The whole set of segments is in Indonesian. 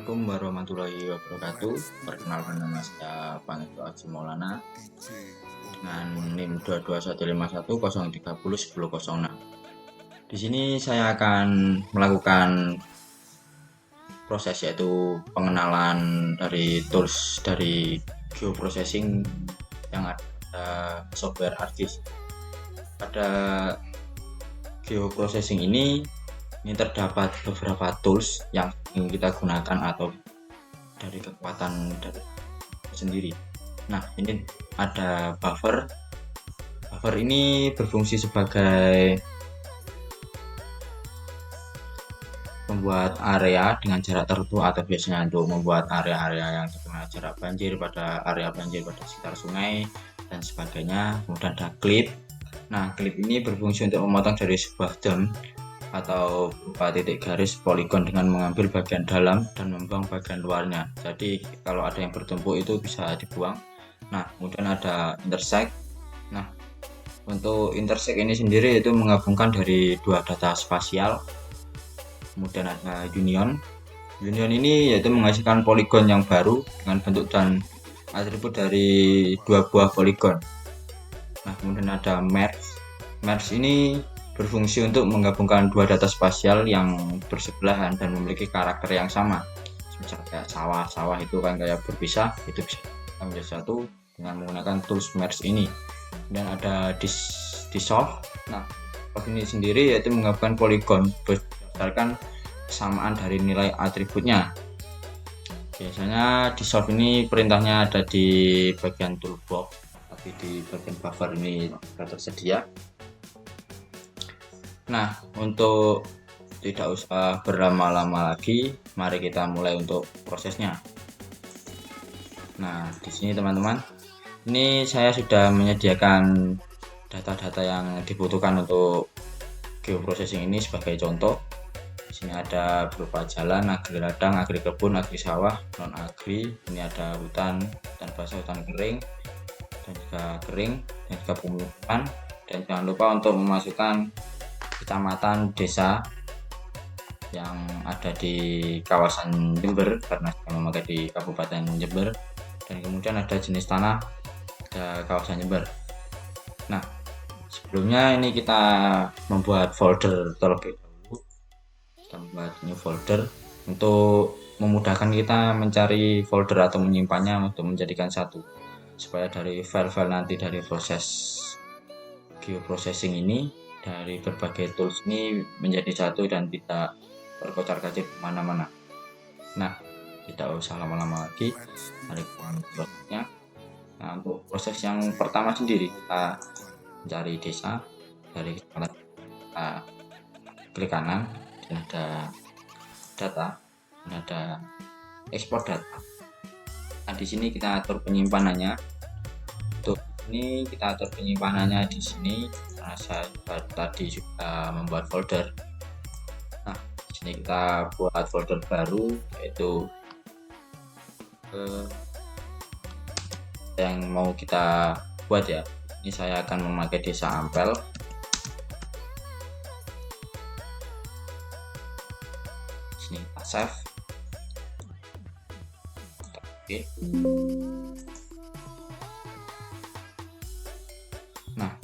Assalamualaikum warahmatullahi wabarakatuh. Perkenalkan, nama saya Pangestu Aji Maulana dengan NIM 2215103001006. Di sini saya akan melakukan proses yaitu pengenalan dari tools dari geoprocessing yang ada software ArcGIS. Pada geoprocessing ini terdapat beberapa tools yang ingin kita gunakan atau dari kekuatan dari sendiri. Nah, ini ada buffer. Buffer ini berfungsi sebagai membuat area dengan jarak tertentu atau biasanya untuk membuat area-area yang terkena jarak banjir pada area banjir pada sekitar sungai dan sebagainya. Kemudian ada clip. Nah, clip ini berfungsi untuk memotong dari sebuah dom atau berupa titik garis poligon dengan mengambil bagian dalam dan membuang bagian luarnya. Jadi kalau ada yang bertumpuk itu bisa dibuang. Nah, kemudian ada intersect. Nah, untuk intersect ini sendiri itu menggabungkan dari dua data spasial. Kemudian ada union. Union ini yaitu menghasilkan poligon yang baru dengan bentuk dan atribut dari dua buah poligon. Nah, kemudian ada merge. Merge ini berfungsi untuk menggabungkan dua data spasial yang bersebelahan dan memiliki karakter yang sama. Misalnya kayak sawah itu kan kayak berpisah, itu bisa menjadi satu dengan menggunakan tools merge ini. Dan ada dissolve. Nah, ini sendiri yaitu menggabungkan poligon berdasarkan kesamaan dari nilai atributnya. Biasanya dissolve ini perintahnya ada di bagian toolbox, tapi di bagian buffer ini sudah tersedia. Nah, untuk tidak usah berlama-lama lagi, mari kita mulai untuk prosesnya. Nah, di sini teman-teman, ini saya sudah menyediakan data-data yang dibutuhkan untuk geoprocessing ini sebagai contoh. Di sini ada berupa jalan, agri ladang, agri kebun, agri sawah, non agri. Ini ada hutan basah, hutan kering, dan juga kering, dan juga pemukiman. Dan jangan lupa untuk memasukkan kecamatan, desa yang ada di kawasan Jember karena saya memakai di Kabupaten Jember, dan kemudian ada jenis tanah ada kawasan Jember. Nah, sebelumnya ini kita membuat folder terlebih dahulu. Kita membuat new folder untuk memudahkan kita mencari folder atau menyimpannya untuk menjadikan satu, supaya dari file-file nanti dari proses geoprocessing ini dari berbagai tools ini menjadi satu dan tidak terkocar-kacir kemana-mana. Nah, tidak usah lama-lama lagi, mari kita prosesnya. Nah, untuk proses yang pertama sendiri kita mencari desa. Dari kita klik kanan dan ada data dan ada ekspor data. Nah, di sini kita atur penyimpanannya. Untuk ini kita atur penyimpanannya di sini. Saya tadi sudah membuat folder. Nah, di sini kita buat folder baru yaitu yang mau kita buat ya. Ini saya akan memakai desa Ampel. Di sini kita save. Oke. Nah,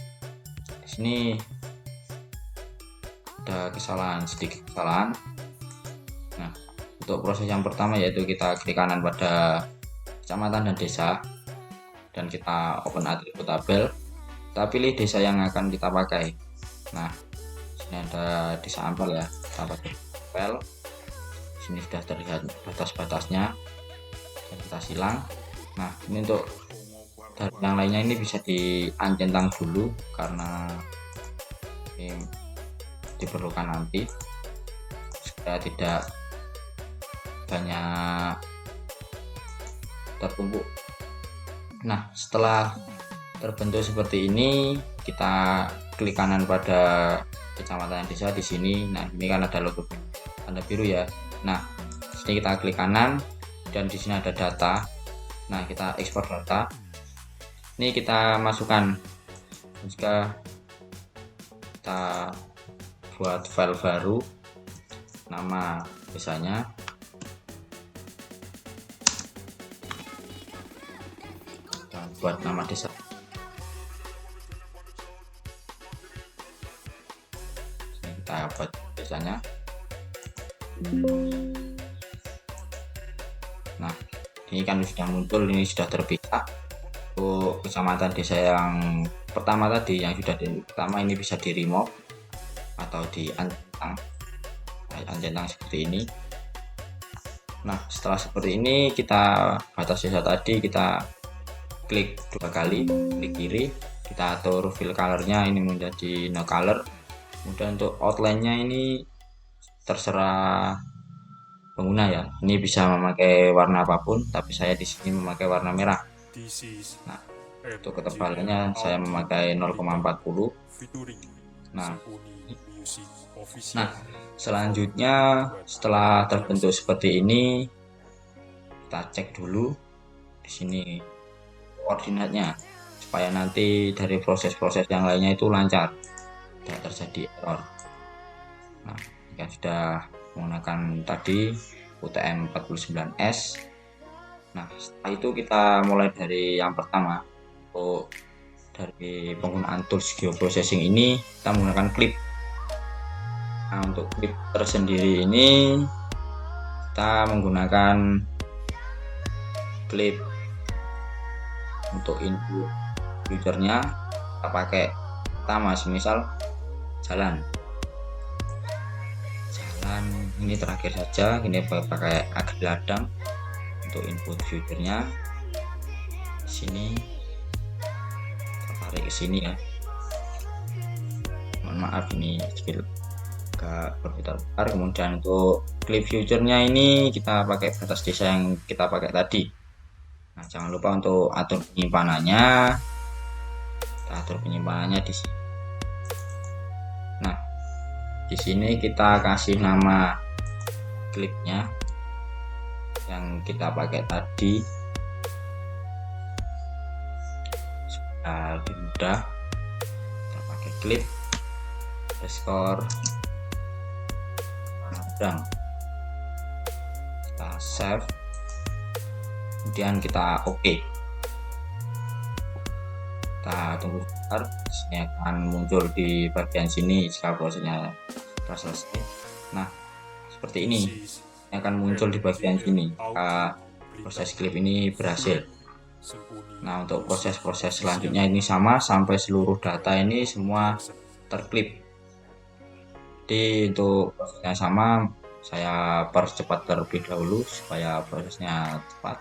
sini ada sedikit kesalahan. Nah, untuk proses yang pertama yaitu kita klik kanan pada kecamatan dan desa dan kita open atribut tabel. Kita pilih desa yang akan kita pakai. Nah, sini ada desa Ampel ya, kita pakai tabel. Sini sudah terlihat batas-batasnya dan kita silang. Nah, ini untuk dari yang lainnya ini bisa diancentang dulu karena ini diperlukan nanti supaya tidak banyak tertumpuk. Nah, setelah terbentuk seperti ini, kita klik kanan pada kecamatan desa di sini. Nah, ini kan ada logo tanda biru ya. Nah, di sini kita klik kanan dan di sini ada data. Nah, kita ekspor data. Ini kita masukkan, jika kita buat file baru, nama desanya, buat nama desa. Ini kita buat desanya. Nah, ini kan sudah muncul, ini sudah terpisah. Untuk kecamatan desa yang pertama tadi, yang sudah pertama ini bisa di remove atau di uncentang seperti ini. Nah, setelah seperti ini kita batas desa tadi kita klik 2 kali, klik kiri, kita atur fill colornya ini menjadi no color. Kemudian untuk outline-nya ini terserah pengguna ya. Ini bisa memakai warna apapun, tapi saya di sini memakai warna merah. Nah, untuk ketebalannya saya memakai 0,40. Nah, selanjutnya setelah terbentuk seperti ini, kita cek dulu di sini koordinatnya supaya nanti dari proses-proses yang lainnya itu lancar, tidak terjadi error. Nah, jika sudah menggunakan tadi UTM 49S. Nah, setelah itu kita mulai dari yang pertama. Untuk dari penggunaan tools geoprocessing ini kita menggunakan clip. Nah, untuk clip tersendiri ini kita menggunakan clip untuk input future-nya. Kita pakai pertama semisal jalan ini terakhir saja, ini pakai agri ladang untuk input future-nya. Sini kita tarik ke sini ya, mohon maaf ini skill agak berputar-putar. Kemudian untuk clip future-nya ini kita pakai batas desa yang kita pakai tadi. Nah, jangan lupa untuk atur penyimpanannya. Kita atur penyimpanannya di sini. Nah, di sini kita kasih nama klipnya yang kita pakai tadi supaya lebih mudah. Kita pakai klip underscore ladang, kita save, kemudian kita OK. Kita tunggu sebentar, sini akan muncul di bagian sini jika prosesnya sudah selesai. Nah, seperti ini akan muncul di bagian sini jika proses klip ini berhasil. Nah, untuk proses-proses selanjutnya ini sama sampai seluruh data ini semua terklip. Jadi untuk prosesnya sama, saya percepat terlebih dahulu supaya prosesnya cepat.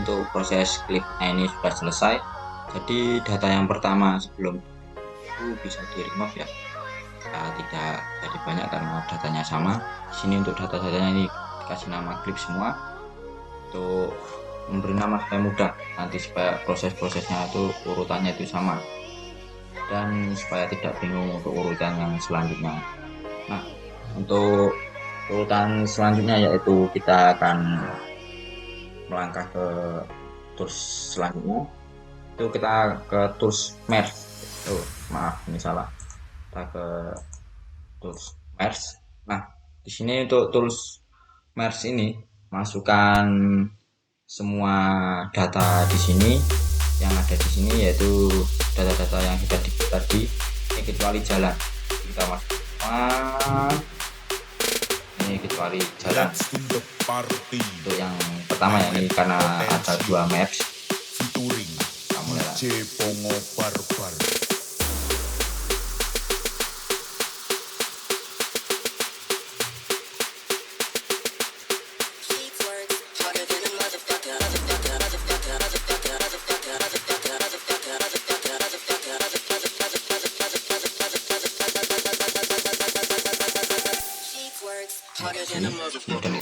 Untuk proses klipnya ini sudah selesai. Jadi data yang pertama sebelum itu bisa di remove ya, tidak jadi banyak karena datanya sama. Di sini untuk data-datanya ini dikasih nama klip semua. Untuk memberi nama supaya mudah nanti, supaya proses-prosesnya itu urutannya itu sama dan supaya tidak bingung untuk urutan yang selanjutnya. Nah, untuk Urutan selanjutnya yaitu kita akan melangkah ke tools selanjutnya, itu kita ke tools merge. Maaf ini salah, kita ke tools merge. Nah, di sini untuk tools merge ini masukkan semua data di sini, yang ada di sini yaitu data-data yang kita dikit tadi, ini kecuali jalan. Kita masuk ini kecuali jalan. Untuk yang pertama ya, ini karena ada 2 maps. Kita mulai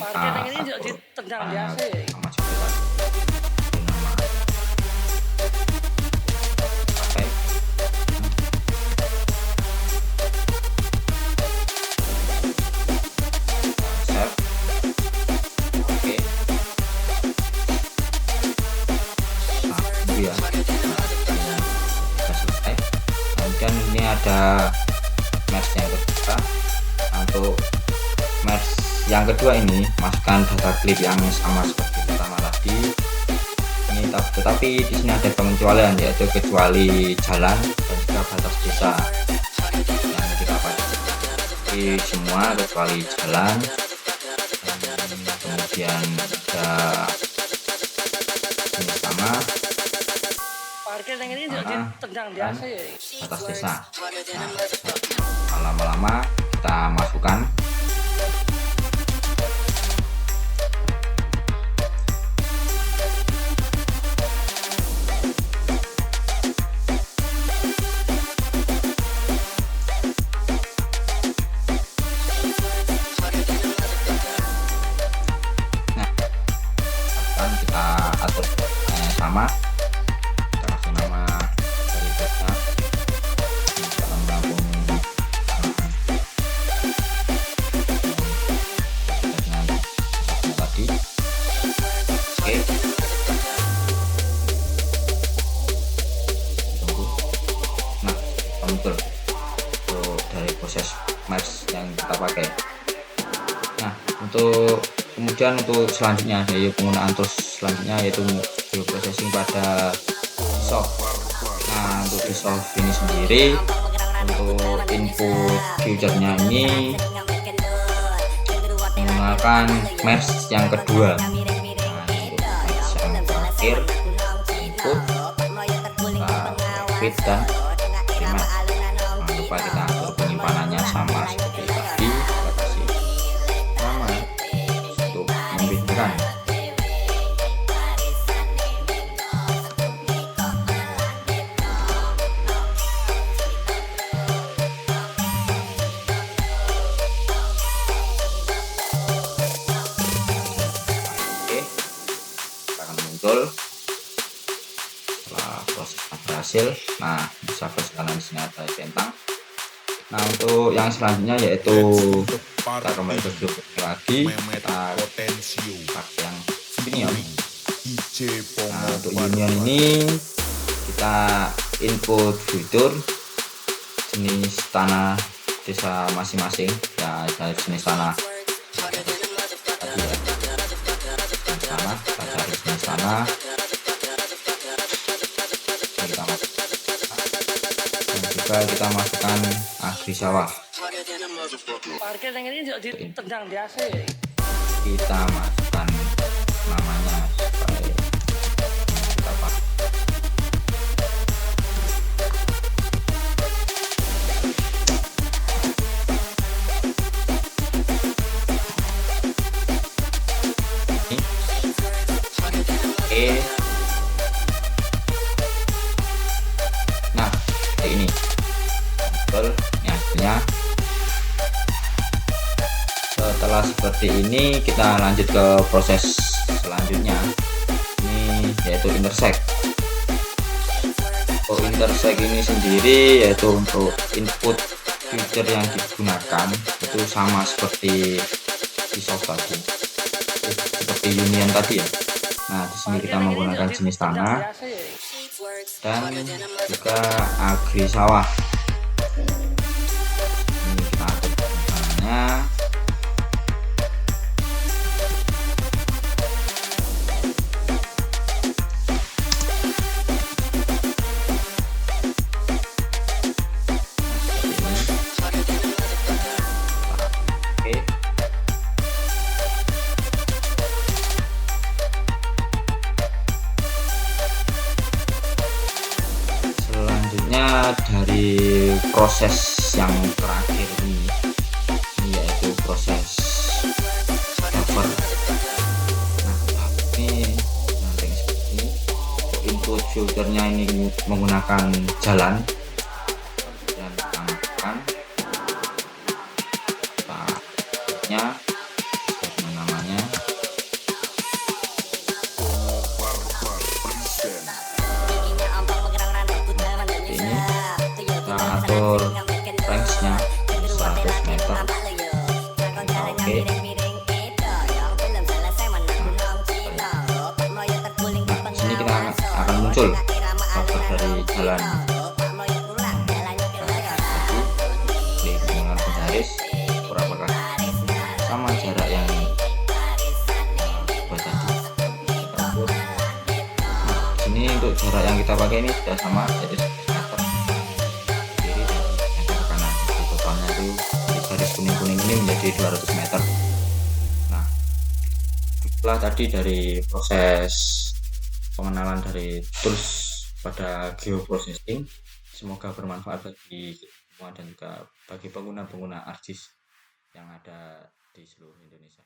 Parkir ini juga ditendang biasa ya. sama seperti tadi. Pakai save. Oke. Nah, itu ya. Sudah selesai. Kemudian ini ada mesh yang kedua. Untuk mesh yang kedua ini masukkan data clip yang sama seperti pertama tadi. Ini tetapi di sini ada pengecualian, yaitu kecuali jalan dan juga batas desa yang kita pakai semua kecuali jalan. Kemudian ada ini sama Parkir yang ini juga ditendang biasa ya. batas desa. Nah, lama-lama kita masukkan kita atur sama, kita kasih nama dari data, kita menggabung tadi. Oke, tunggu. Nah, muncul untuk dari proses merge yang kita pakai. Nah, kemudian untuk selanjutnya yaitu penggunaan tools selanjutnya yaitu geoprocessing pada soft. Nah, untuk di soft ini sendiri untuk input future-nya ini menggunakan merge yang kedua. Nah, untuk merge yang terakhir input fit dan remat. Jangan lupa kita atur penyimpanannya sama seperti tadi. Kita kasih nama untuk membedakan. Akan muncul setelah prosesnya berhasil. Nah, bisa sekalian di sini ada centang. Nah, untuk yang selanjutnya yaitu kita kembali ke grup lagi, kita pakai yang union. Nah, untuk union ini kita input fitur jenis tanah desa masing-masing ya, dari jenis tanah sana dan juga kita masukkan agri sawah. Parkir yang ini juga ditendang biasa ya. Kita masukkan namanya supaya kita pakai. Nah, kayak ini betul ini hasilnya. Setelah seperti ini kita lanjut ke proses selanjutnya, ini yaitu intersect. Untuk intersect ini sendiri yaitu untuk input feature yang digunakan itu sama seperti pisau tadi seperti Union tadi ya. Nah, di sini kita menggunakan jenis tanah dan juga agri sawah. Ini kita atur tanahnya. Dari proses yang terakhir ini yaitu proses cover. Nah, ini nanti seperti ini. Input filternya ini menggunakan jalan dan tambahkan kita namanya atur range-nya 100 meter. Oke. Nah, sini kita akan muncul cover dari jalan. Klik dengan penggaris ukur apakah sama jarak yang buat tadi. Kita ukur. Nah, sini untuk jarak yang kita pakai ini sudah sama, jadi 100 meter. Garis kuning-kuning ini menjadi 200 meter. Nah, itulah tadi dari proses pengenalan dari tools pada geoprocessing. Semoga bermanfaat bagi semua dan juga bagi pengguna-pengguna ArcGIS yang ada di seluruh Indonesia.